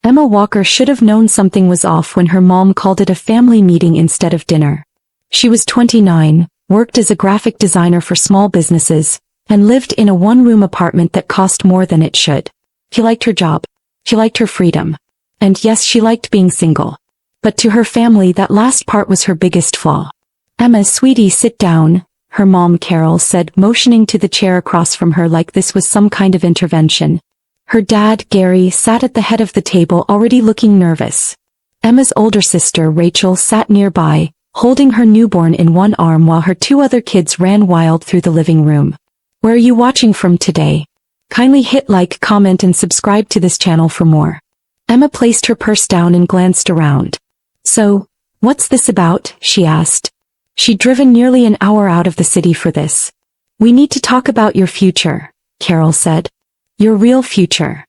Emma Walker should have known something was off when her mom called it a family meeting instead of dinner. She was 29, worked as a graphic designer for small businesses, and lived in a one-room apartment that cost more than it should. She liked her job. She liked her freedom. And yes, she liked being single. But to her family, that last part was her biggest flaw. "Emma, sweetie, sit down," her mom Carol said, motioning to the chair across from her like this was some kind of intervention. Her dad, Gary, sat at the head of the table, already looking nervous. Emma's older sister, Rachel, sat nearby, holding her newborn in one arm while her two other kids ran wild through the living room. "Where are you watching from today? Kindly hit like, comment and subscribe to this channel for more." Emma placed her purse down and glanced around. "So, what's this about?" she asked. She'd driven nearly an hour out of the city for this. "We need to talk about your future," Carol said. "Your real future."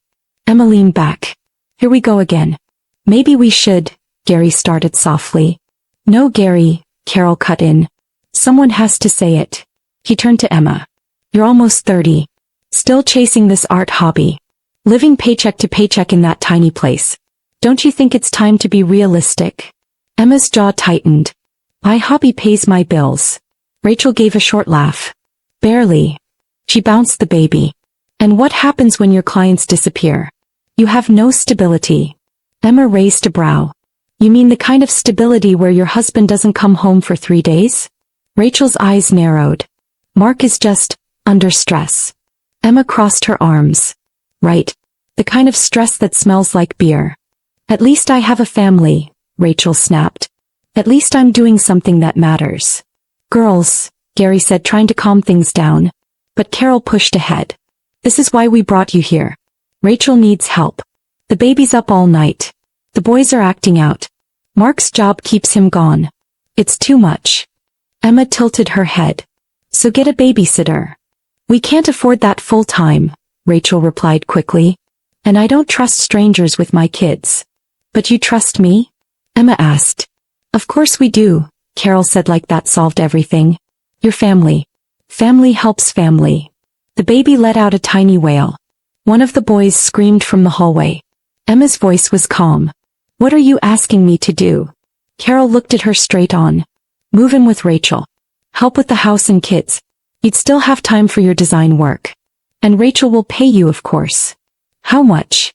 Emma leaned back. "Here we go again." "Maybe we should," Gary started softly. "No, Gary," Carol cut in. "Someone has to say it." He turned to Emma. "You're almost 30. Still chasing this art hobby. Living paycheck to paycheck in that tiny place. Don't you think it's time to be realistic?" Emma's jaw tightened. "My hobby pays my bills." Rachel gave a short laugh. "Barely." She bounced the baby. "And what happens when your clients disappear? You have no stability." Emma raised a brow. "You mean the kind of stability where your husband doesn't come home for 3 days?" Rachel's eyes narrowed. "Mark is just under stress." Emma crossed her arms. "Right. The kind of stress that smells like beer." "At least I have a family," Rachel snapped. "At least I'm doing something that matters." "Girls," Gary said, trying to calm things down. But Carol pushed ahead. "This is why we brought you here. Rachel needs help. The baby's up all night. The boys are acting out. Mark's job keeps him gone. It's too much." Emma tilted her head. "So get a babysitter." "We can't afford that full time," Rachel replied quickly. "And I don't trust strangers with my kids." "But you trust me?" Emma asked. "Of course we do," Carol said, like that solved everything. "Your family. Family helps family." The baby let out a tiny wail. One of the boys screamed from the hallway. Emma's voice was calm. "What are you asking me to do?" Carol looked at her straight on. "Move in with Rachel. Help with the house and kids. You'd still have time for your design work. And Rachel will pay you, of course." "How much?"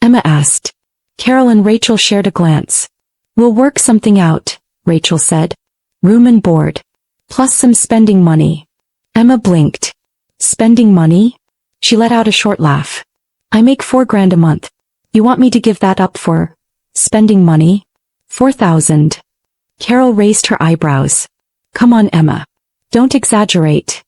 Emma asked. Carol and Rachel shared a glance. "We'll work something out," Rachel said. "Room and board. Plus some spending money." Emma blinked. "Spending money?" She let out a short laugh. "I make $4,000 a month. You want me to give that up for spending money? 4,000. Carol raised her eyebrows. "Come on, Emma. Don't exaggerate."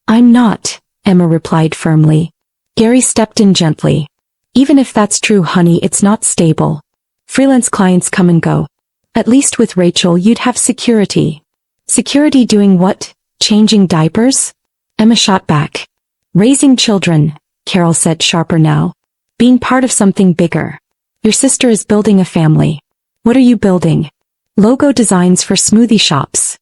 "I'm not," Emma replied firmly. Gary stepped in gently. "Even if that's true, honey, it's not stable. Freelance clients come and go. At least with Rachel you'd have security." "Security doing what? Changing diapers?" Emma shot back. "Raising children," Carol said, sharper now. "Being part of something bigger. Your sister is building a family." "What are you building?" "Logo designs for smoothie shops."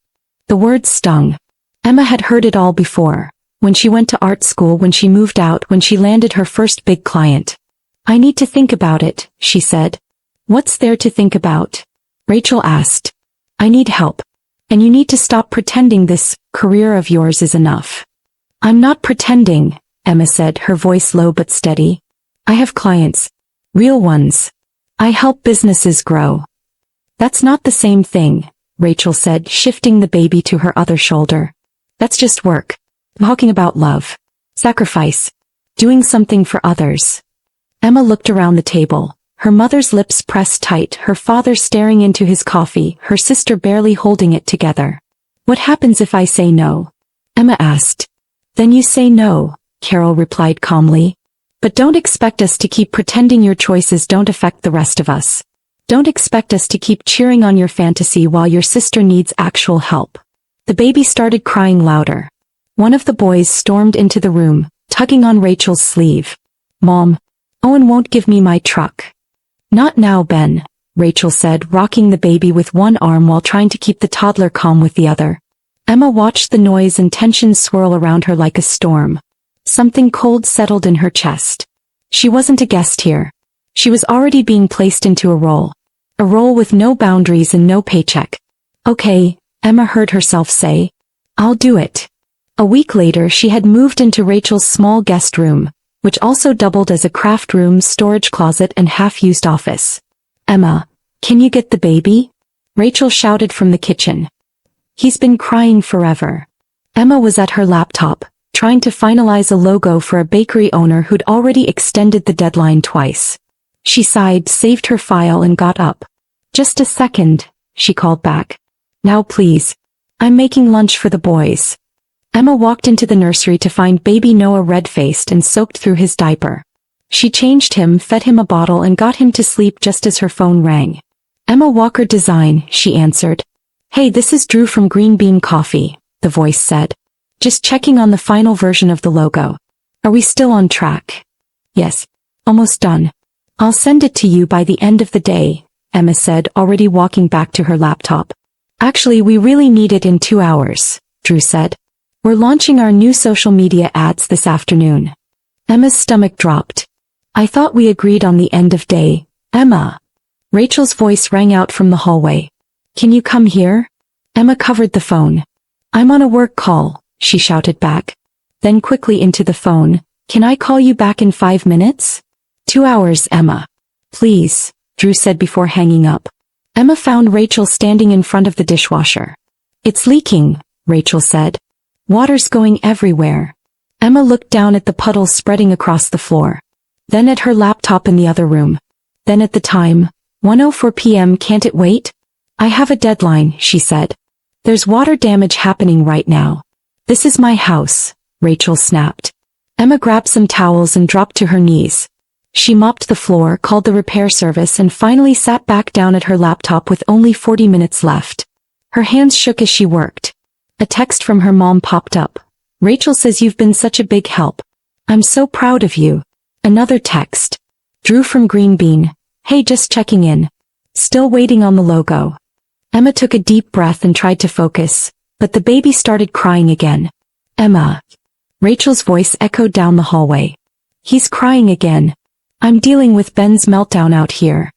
The word stung. Emma had heard it all before. When she went to art school, when she moved out, when she landed her first big client. "I need to think about it," she said. "What's there to think about?" Rachel asked. "I need help. And you need to stop pretending this career of yours is enough." "I'm not pretending," Emma said, her voice low but steady. "I have clients. Real ones. I help businesses grow." "That's not the same thing," Rachel said, shifting the baby to her other shoulder. "That's just work. I'm talking about love. Sacrifice. Doing something for others." Emma looked around the table. Her mother's lips pressed tight, her father staring into his coffee, her sister barely holding it together. "What happens if I say no?" Emma asked. "Then you say no," Carol replied calmly. "But don't expect us to keep pretending your choices don't affect the rest of us. Don't expect us to keep cheering on your fantasy while your sister needs actual help." The baby started crying louder. One of the boys stormed into the room, tugging on Rachel's sleeve. "Mom, Owen won't give me my truck." "Not now, Ben," Rachel said, rocking the baby with one arm while trying to keep the toddler calm with the other. Emma watched the noise and tension swirl around her like a storm. Something cold settled in her chest. She wasn't a guest here. She was already being placed into a role. A role with no boundaries and no paycheck. Okay, Emma heard herself say. I'll do it. A week later she had moved into Rachel's small guest room, which also doubled as a craft room, storage closet and half-used office. Emma, can you get the baby? Rachel shouted from the kitchen. He's been crying forever. Emma was at her laptop, trying to finalize a logo for a bakery owner who'd already extended the deadline twice. She sighed, saved her file and got up. Just a second, she called back. Now please. I'm making lunch for the boys. Emma walked into the nursery to find baby Noah red-faced and soaked through his diaper. She changed him, fed him a bottle and got him to sleep just as her phone rang. Emma Walker Design, she answered. Hey, this is Drew from Green Bean Coffee, the voice said. Just checking on the final version of the logo. Are we still on track? Yes. Almost done. I'll send it to you by the end of the day, Emma said, already walking back to her laptop. Actually, we really need it in 2 hours, Drew said. We're launching our new social media ads this afternoon. Emma's stomach dropped. I thought we agreed on the end of day, Emma. Rachel's voice rang out from the hallway. Can you come here? Emma covered the phone. I'm on a work call, she shouted back. Then quickly into the phone, can I call you back in 5 minutes? 2 hours, Emma. Please, Drew said before hanging up. Emma found Rachel standing in front of the dishwasher. It's leaking, Rachel said. Water's going everywhere. Emma looked down at the puddles spreading across the floor. Then at her laptop in the other room. Then at the time, 1:04 p.m. Can't it wait? I have a deadline, she said. There's water damage happening right now. This is my house, Rachel snapped. Emma grabbed some towels and dropped to her knees. She mopped the floor, called the repair service and finally sat back down at her laptop with only 40 minutes left. Her hands shook as she worked. A text from her mom popped up. Rachel says you've been such a big help. I'm so proud of you. Another text. Drew from Green Bean. Hey, just checking in. Still waiting on the logo. Emma took a deep breath and tried to focus, but the baby started crying again. Emma. Rachel's voice echoed down the hallway. He's crying again. I'm dealing with Ben's meltdown out here.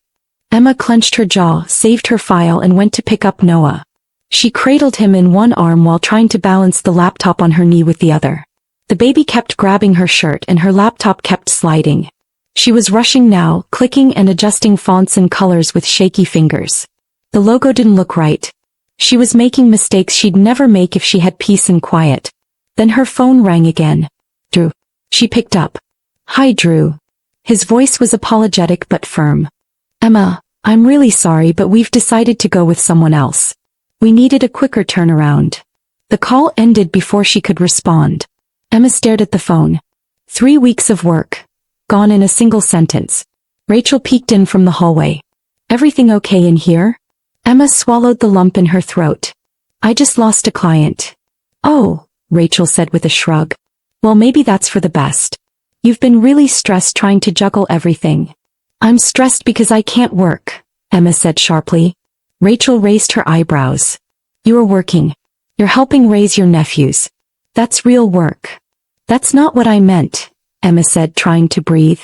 Emma clenched her jaw, saved her file and went to pick up Noah. She cradled him in one arm while trying to balance the laptop on her knee with the other. The baby kept grabbing her shirt and her laptop kept sliding. She was rushing now, clicking and adjusting fonts and colors with shaky fingers. The logo didn't look right. She was making mistakes she'd never make if she had peace and quiet. Then her phone rang again. Drew. She picked up. Hi, Drew. His voice was apologetic but firm. Emma, I'm really sorry but we've decided to go with someone else. We needed a quicker turnaround. The call ended before she could respond. Emma stared at the phone. 3 weeks of work. Gone in a single sentence. Rachel peeked in from the hallway. Everything okay in here? Emma swallowed the lump in her throat. I just lost a client. Oh, Rachel said with a shrug. Well, maybe that's for the best. You've been really stressed trying to juggle everything. I'm stressed because I can't work, Emma said sharply. Rachel raised her eyebrows. You're working. You're helping raise your nephews. That's real work. That's not what I meant, Emma said, trying to breathe.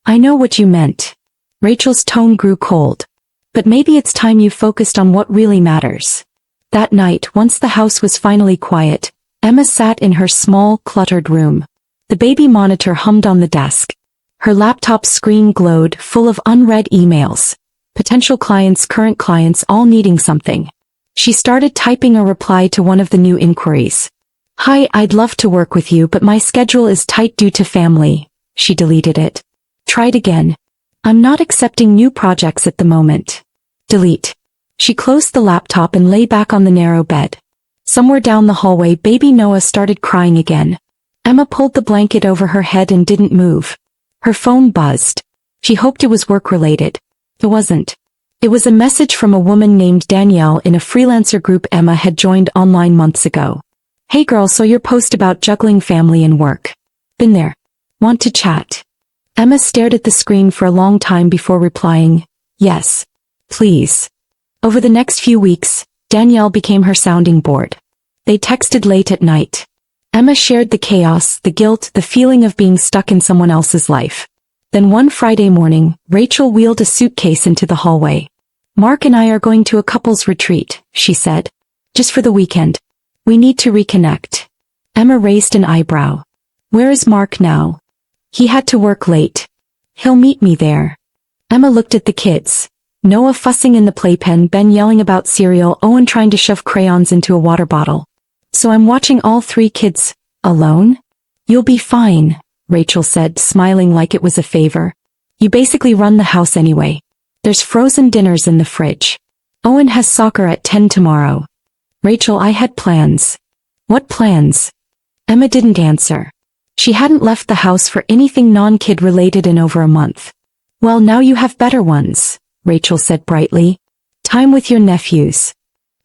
I know what you meant. Rachel's tone grew cold. But maybe it's time you focused on what really matters. That night, once the house was finally quiet, Emma sat in her small, cluttered room. The baby monitor hummed on the desk. Her laptop screen glowed, full of unread emails. Potential clients, current clients, all needing something. She started typing a reply to one of the new inquiries. Hi, I'd love to work with you but my schedule is tight due to family. She deleted it. Tried again. I'm not accepting new projects at the moment. Delete. She closed the laptop and lay back on the narrow bed. Somewhere down the hallway, baby Noah started crying again. Emma pulled the blanket over her head and didn't move. Her phone buzzed. She hoped it was work-related. It wasn't. It was a message from a woman named Danielle in a freelancer group Emma had joined online months ago. Hey girl, saw your post about juggling family and work. Been there. Want to chat? Emma stared at the screen for a long time before replying, yes. Please. Over the next few weeks, Danielle became her sounding board. They texted late at night. Emma shared the chaos, the guilt, the feeling of being stuck in someone else's life. Then one Friday morning, Rachel wheeled a suitcase into the hallway. "Mark and I are going to a couples retreat," she said. "Just for the weekend. We need to reconnect." Emma raised an eyebrow. "Where is Mark now?" "He had to work late. He'll meet me there." Emma looked at the kids. Noah fussing in the playpen, Ben yelling about cereal, Owen trying to shove crayons into a water bottle. "So I'm watching all three kids, alone?" "You'll be fine," Rachel said, smiling like it was a favor. "You basically run the house anyway. There's frozen dinners in the fridge. Owen has soccer at 10 tomorrow. Rachel, I had plans." "What plans?" Emma didn't answer. She hadn't left the house for anything non-kid related in over a month. "Well, now you have better ones," Rachel said brightly. "Time with your nephews."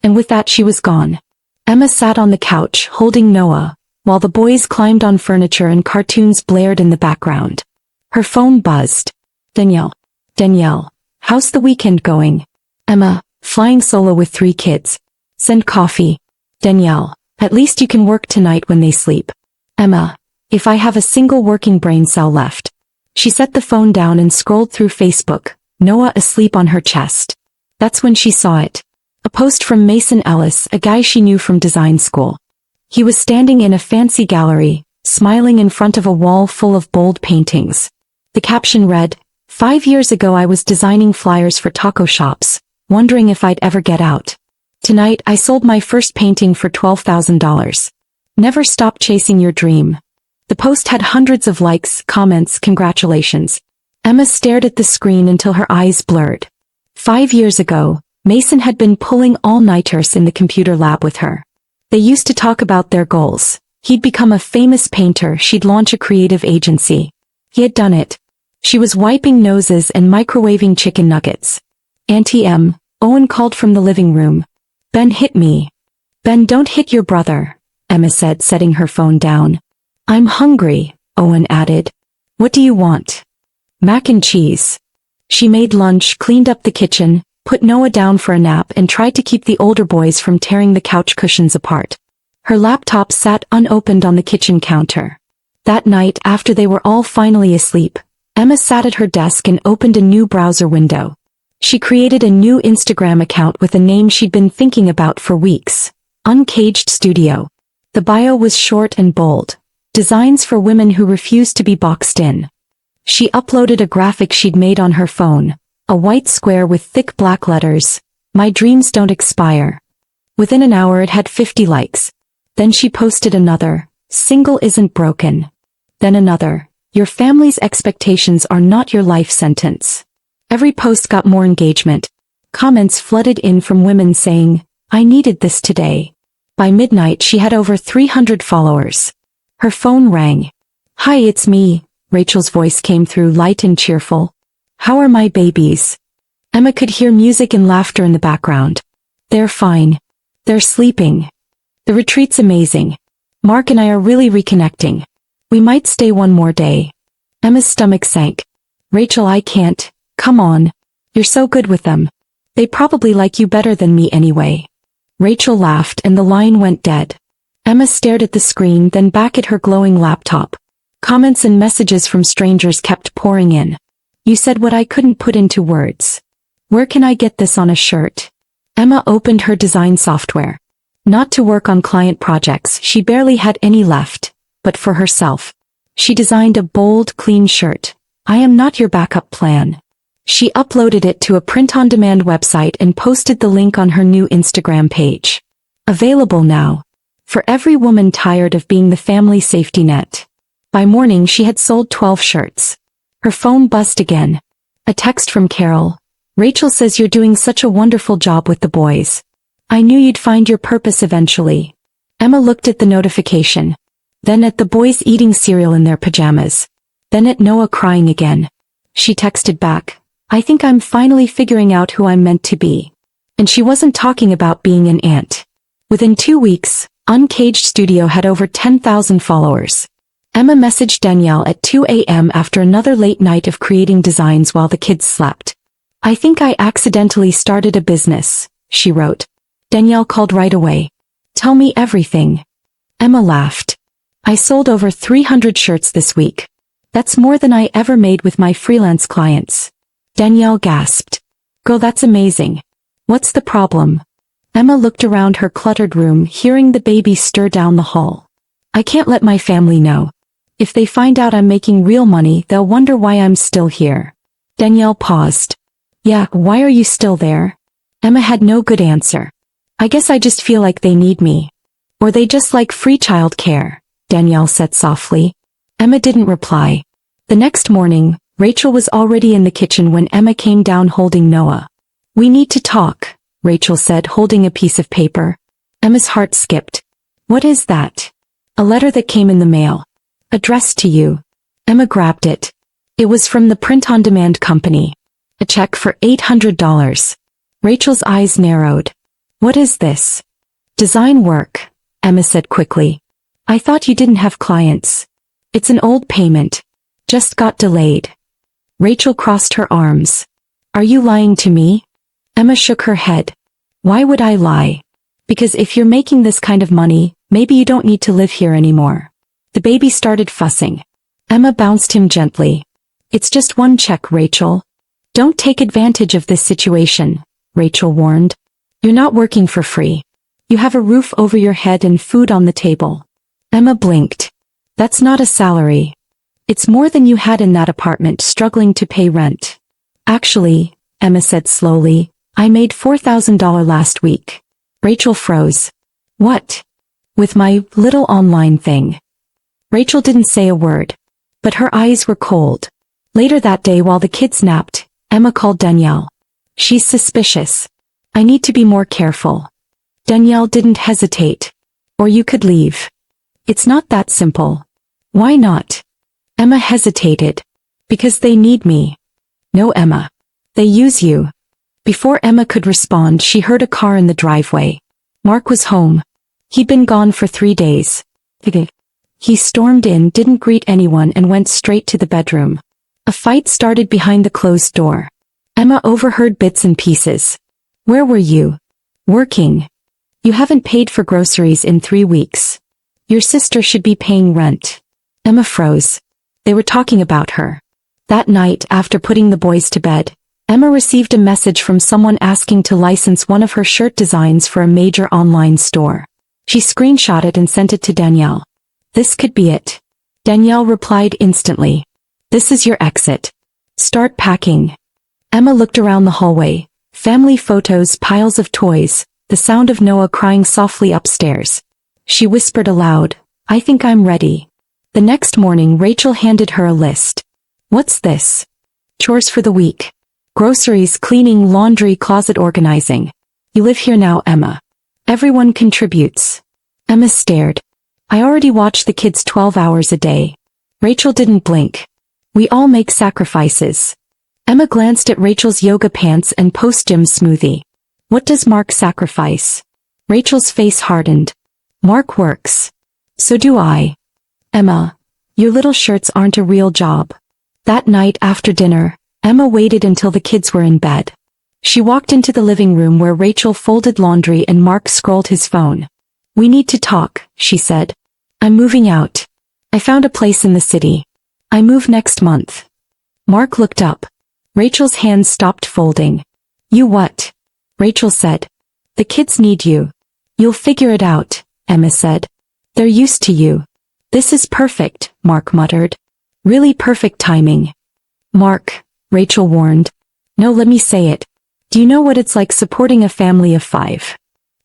And with that she was gone. Emma sat on the couch, holding Noah, while the boys climbed on furniture and cartoons blared in the background. Her phone buzzed. "Danielle. Danielle. How's the weekend going?" "Emma, flying solo with 3 kids. Send coffee." "Danielle, at least you can work tonight when they sleep." "Emma, if I have a single working brain cell left." She set the phone down and scrolled through Facebook, Noah asleep on her chest. That's when she saw it. A post from Mason Ellis, a guy she knew from design school. He was standing in a fancy gallery, smiling in front of a wall full of bold paintings. The caption read, "5 years ago I was designing flyers for taco shops, wondering if I'd ever get out. Tonight I sold my first painting for $12,000. Never stop chasing your dream." The post had hundreds of likes, comments, congratulations. Emma stared at the screen until her eyes blurred. 5 years ago, Mason had been pulling all-nighters in the computer lab with her. They used to talk about their goals. He'd become a famous painter, she'd launch a creative agency. He had done it. She was wiping noses and microwaving chicken nuggets. "Auntie M," Owen called from the living room. "Ben hit me." "Ben, don't hit your brother," Emma said, setting her phone down. "I'm hungry," Owen added. "What do you want?" "Mac and cheese." She made lunch, cleaned up the kitchen, put Noah down for a nap and tried to keep the older boys from tearing the couch cushions apart. Her laptop sat unopened on the kitchen counter. That night, after they were all finally asleep, Emma sat at her desk and opened a new browser window. She created a new Instagram account with a name she'd been thinking about for weeks, Uncaged Studio. The bio was short and bold. Designs for women who refuse to be boxed in. She uploaded a graphic she'd made on her phone, a white square with thick black letters, "My dreams don't expire." Within an hour it had 50 likes. Then she posted another, "Single isn't broken." Then another, "Your family's expectations are not your life sentence." Every post got more engagement. Comments flooded in from women saying, "I needed this today." By midnight she had over 300 followers. Her phone rang. "Hi, it's me," Rachel's voice came through light and cheerful. "How are my babies?" Emma could hear music and laughter in the background. "They're fine. They're sleeping. The retreat's amazing. Mark and I are really reconnecting. We might stay one more day." Emma's stomach sank. "Rachel, I can't. Come on. You're so good with them. They probably like you better than me anyway." Rachel laughed and the line went dead. Emma stared at the screen, then back at her glowing laptop. Comments and messages from strangers kept pouring in. "You said what I couldn't put into words. Where can I get this on a shirt?" Emma opened her design software. Not to work on client projects, she barely had any left, but for herself. She designed a bold, clean shirt. "I am not your backup plan." She uploaded it to a print-on-demand website and posted the link on her new Instagram page. Available now. For every woman tired of being the family safety net. By morning she had sold 12 shirts. Her phone buzzed again. A text from Carol. "Rachel says you're doing such a wonderful job with the boys. I knew you'd find your purpose eventually." Emma looked at the notification. Then at the boys eating cereal in their pajamas. Then at Noah crying again. She texted back, "I think I'm finally figuring out who I'm meant to be." And she wasn't talking about being an aunt. Within 2 weeks, Uncaged Studio had over 10,000 followers. Emma messaged Danielle at 2 a.m. after another late night of creating designs while the kids slept. "I think I accidentally started a business," she wrote. Danielle called right away. "Tell me everything." Emma laughed. "I sold over 300 shirts this week. That's more than I ever made with my freelance clients. Danielle gasped. Girl, that's amazing. What's the problem? Emma looked around her cluttered room, hearing the baby stir down the hall. I can't let my family know. If they find out I'm making real money, they'll wonder why I'm still here. Danielle paused. Yeah, why are you still there? Emma had no good answer. I guess I just feel like they need me. Or they just like free childcare, Danielle said softly. Emma didn't reply. The next morning, Rachel was already in the kitchen when Emma came down holding Noah. We need to talk, Rachel said, holding a piece of paper. Emma's heart skipped. What is that? A letter that came in the mail. Addressed to you. Emma grabbed it. It was from the print-on-demand company. A check for $800. Rachel's eyes narrowed. What is this? Design work, Emma said quickly. I thought you didn't have clients. It's an old payment. Just got delayed. Rachel crossed her arms. Are you lying to me? Emma shook her head. Why would I lie? Because if you're making this kind of money, maybe you don't need to live here anymore. The baby started fussing. Emma bounced him gently. It's just one check, Rachel. Don't take advantage of this situation, Rachel warned. You're not working for free. You have a roof over your head and food on the table. Emma blinked. That's not a salary. It's more than you had in that apartment struggling to pay rent. Actually, Emma said slowly, I made $4,000 last week. Rachel froze. What? With my little online thing. Rachel didn't say a word, but her eyes were cold. Later that day while the kids napped, Emma called Danielle. She's suspicious. I need to be more careful. Danielle didn't hesitate. Or you could leave. It's not that simple. Why not? Emma hesitated. Because they need me. No, Emma. They use you. Before Emma could respond, she heard a car in the driveway. Mark was home. He'd been gone for 3 days. He stormed in, didn't greet anyone, and went straight to the bedroom. A fight started behind the closed door. Emma overheard bits and pieces. Where were you? Working. You haven't paid for groceries in 3 weeks. Your sister should be paying rent. Emma froze. They were talking about her. That night, after putting the boys to bed, Emma received a message from someone asking to license one of her shirt designs for a major online store. She screenshot it and sent it to Danielle. This could be it. Danielle replied instantly. This is your exit. Start packing. Emma looked around the hallway. Family photos, piles of toys, the sound of Noah crying softly upstairs. She whispered aloud, I think I'm ready. The next morning Rachel handed her a list. What's this? Chores for the week. Groceries, cleaning, laundry, closet organizing. You live here now, Emma. Everyone contributes. Emma stared. I already watch the kids 12 hours a day. Rachel didn't blink. We all make sacrifices. Emma glanced at Rachel's yoga pants and post-gym smoothie. What does Mark sacrifice? Rachel's face hardened. Mark works. So do I. Emma, your little shirts aren't a real job. That night after dinner, Emma waited until the kids were in bed. She walked into the living room where Rachel folded laundry and Mark scrolled his phone. We need to talk, she said. I'm moving out. I found a place in the city. I move next month. Mark looked up. Rachel's hands stopped folding. You what? Rachel said. The kids need you. You'll figure it out, Emma said. They're used to you. This is perfect, Mark muttered. Really perfect timing. Mark, Rachel warned. No, let me say it. Do you know what it's like supporting a family of 5?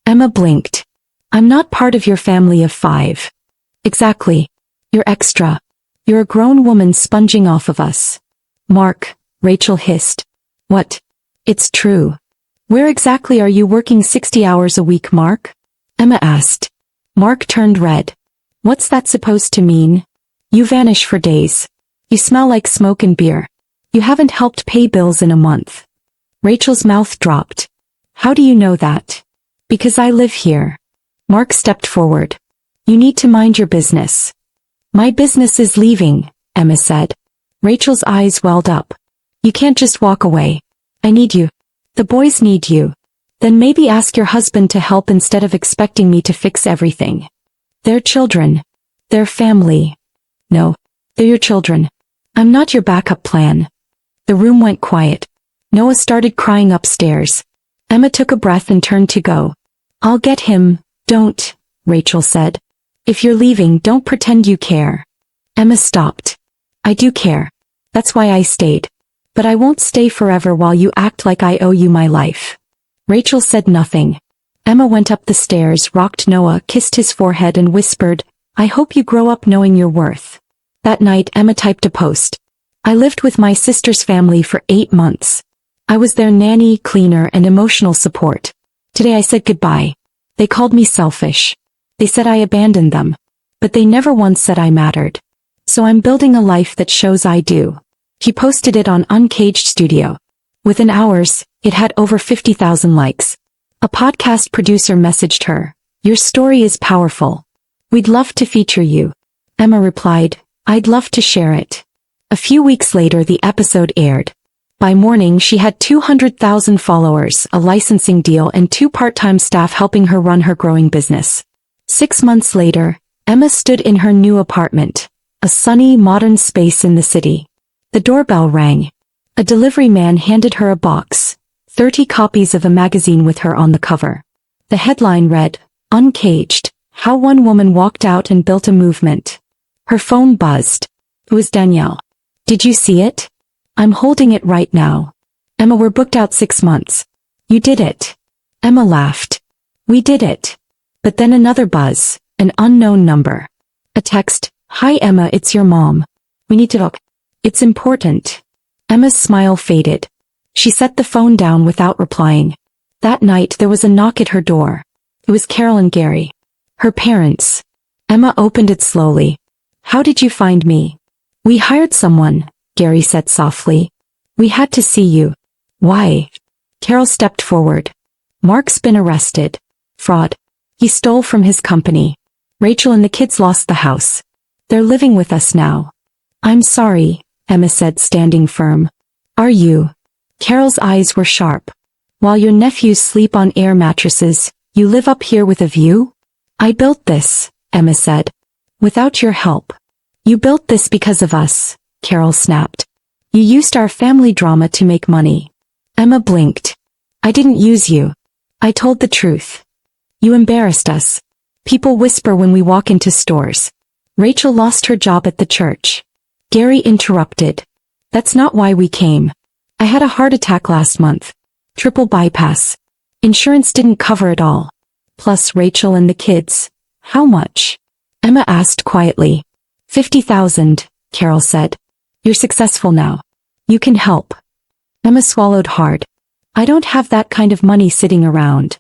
Emma blinked. I'm not part of your family of 5. Exactly. You're extra. You're a grown woman sponging off of us. Mark, Rachel hissed. What? It's true. Where exactly are you working 60 hours a week, Mark? Emma asked. Mark turned red. What's that supposed to mean? You vanish for days. You smell like smoke and beer. You haven't helped pay bills in a month. Rachel's mouth dropped. How do you know that? Because I live here. Mark stepped forward. You need to mind your business. My business is leaving, Emma said. Rachel's eyes welled up. You can't just walk away. I need you. The boys need you. Then maybe ask your husband to help instead of expecting me to fix everything. They're children. They're family. No, they're your children. I'm not your backup plan. The room went quiet. Noah started crying upstairs. Emma took a breath and turned to go. I'll get him. Don't, Rachel said. If you're leaving, don't pretend you care. Emma stopped. I do care. That's why I stayed. But I won't stay forever while you act like I owe you my life. Rachel said nothing. Emma went up the stairs, rocked Noah, kissed his forehead and whispered, I hope you grow up knowing your worth. That night Emma typed a post. I lived with my sister's family for 8 months. I was their nanny, cleaner, and emotional support. Today I said goodbye. They called me selfish. They said I abandoned them. But they never once said I mattered. So I'm building a life that shows I do. She posted it on Uncaged Studio. Within hours, it had over 50,000 likes. A podcast producer messaged her, your story is powerful. We'd love to feature you. Emma replied, I'd love to share it. A few weeks later the episode aired. By morning she had 200,000 followers, a licensing deal and 2 part-time staff helping her run her growing business. 6 months later, Emma stood in her new apartment, a sunny, modern space in the city. The doorbell rang. A delivery man handed her a box, 30 copies of a magazine with her on the cover. The headline read, Uncaged, How One Woman Walked Out and Built a Movement. Her phone buzzed. It was Danielle. Did you see it? I'm holding it right now. Emma, we're booked out 6 months. You did it. Emma laughed. We did it. But then another buzz, an unknown number. A text, Hi Emma, it's your mom. We need to talk. It's important. Emma's smile faded. She set the phone down without replying. That night there was a knock at her door. It was Carol and Gary. Her parents. Emma opened it slowly. How did you find me? We hired someone, Gary said softly. We had to see you. Why? Carol stepped forward. Mark's been arrested. Fraud. He stole from his company. Rachel and the kids lost the house. They're living with us now. I'm sorry, Emma said, standing firm. Are you? Carol's eyes were sharp. While your nephews sleep on air mattresses, you live up here with a view? I built this, Emma said. Without your help. You built this because of us, Carol snapped. You used our family drama to make money. Emma blinked. I didn't use you. I told the truth. You embarrassed us. People whisper when we walk into stores. Rachel lost her job at the church. Gary interrupted. That's not why we came. I had a heart attack last month. Triple bypass. Insurance didn't cover it all. Plus Rachel and the kids. How much? Emma asked quietly. 50,000, Carol said. You're successful now. You can help. Emma swallowed hard. I don't have that kind of money sitting around.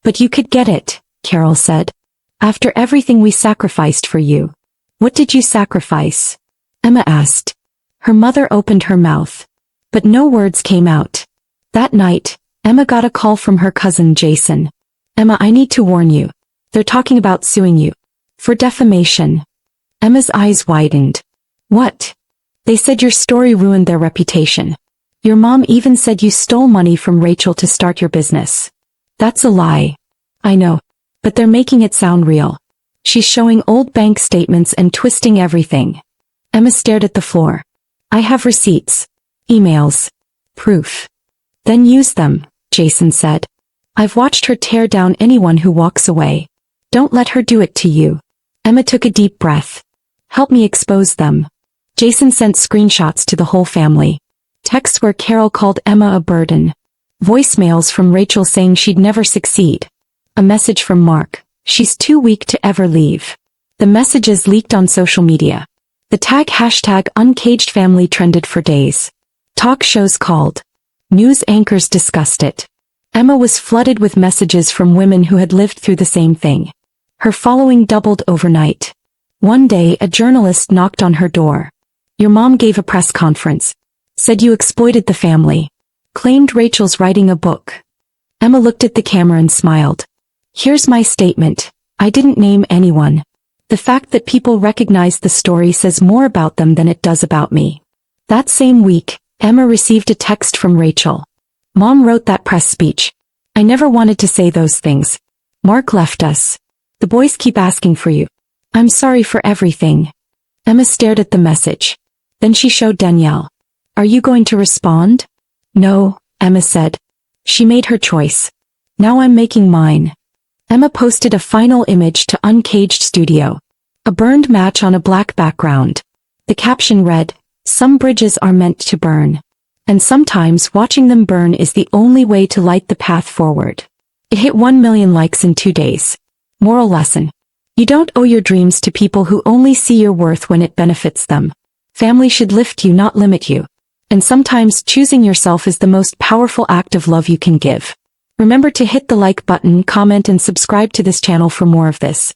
But you could get it, Carol said. After everything we sacrificed for you. What did you sacrifice? Emma asked. Her mother opened her mouth. But no words came out. That night, Emma got a call from her cousin Jason. Emma, I need to warn you. They're talking about suing you. For defamation. Emma's eyes widened. What? They said your story ruined their reputation. Your mom even said you stole money from Rachel to start your business. That's a lie. I know. But they're making it sound real. She's showing old bank statements and twisting everything. Emma stared at the floor. I have receipts. Emails. Proof. Then use them, Jason said. I've watched her tear down anyone who walks away. Don't let her do it to you. Emma took a deep breath. Help me expose them. Jason sent screenshots to the whole family. Texts where Carol called Emma a burden. Voicemails from Rachel saying she'd never succeed. A message from Mark. She's too weak to ever leave. The messages leaked on social media. The tag hashtag Uncaged Family trended for days. Talk shows called. News anchors discussed it. Emma was flooded with messages from women who had lived through the same thing. Her following doubled overnight. One day a journalist knocked on her door. Your mom gave a press conference. Said you exploited the family. Claimed Rachel's writing a book. Emma looked at the camera and smiled. Here's my statement. I didn't name anyone. The fact that people recognize the story says more about them than it does about me. That same week, Emma received a text from Rachel. Mom wrote that press speech. I never wanted to say those things. Mark left us. The boys keep asking for you. I'm sorry for everything. Emma stared at the message. Then she showed Danielle. Are you going to respond? No, Emma said. She made her choice. Now I'm making mine. Emma posted a final image to Uncaged Studio. A burned match on a black background. The caption read, "Some bridges are meant to burn. And sometimes watching them burn is the only way to light the path forward." It hit 1 million likes in 2 days. Moral lesson. You don't owe your dreams to people who only see your worth when it benefits them. Family should lift you, not limit you. And sometimes choosing yourself is the most powerful act of love you can give. Remember to hit the like button, comment and subscribe to this channel for more of this.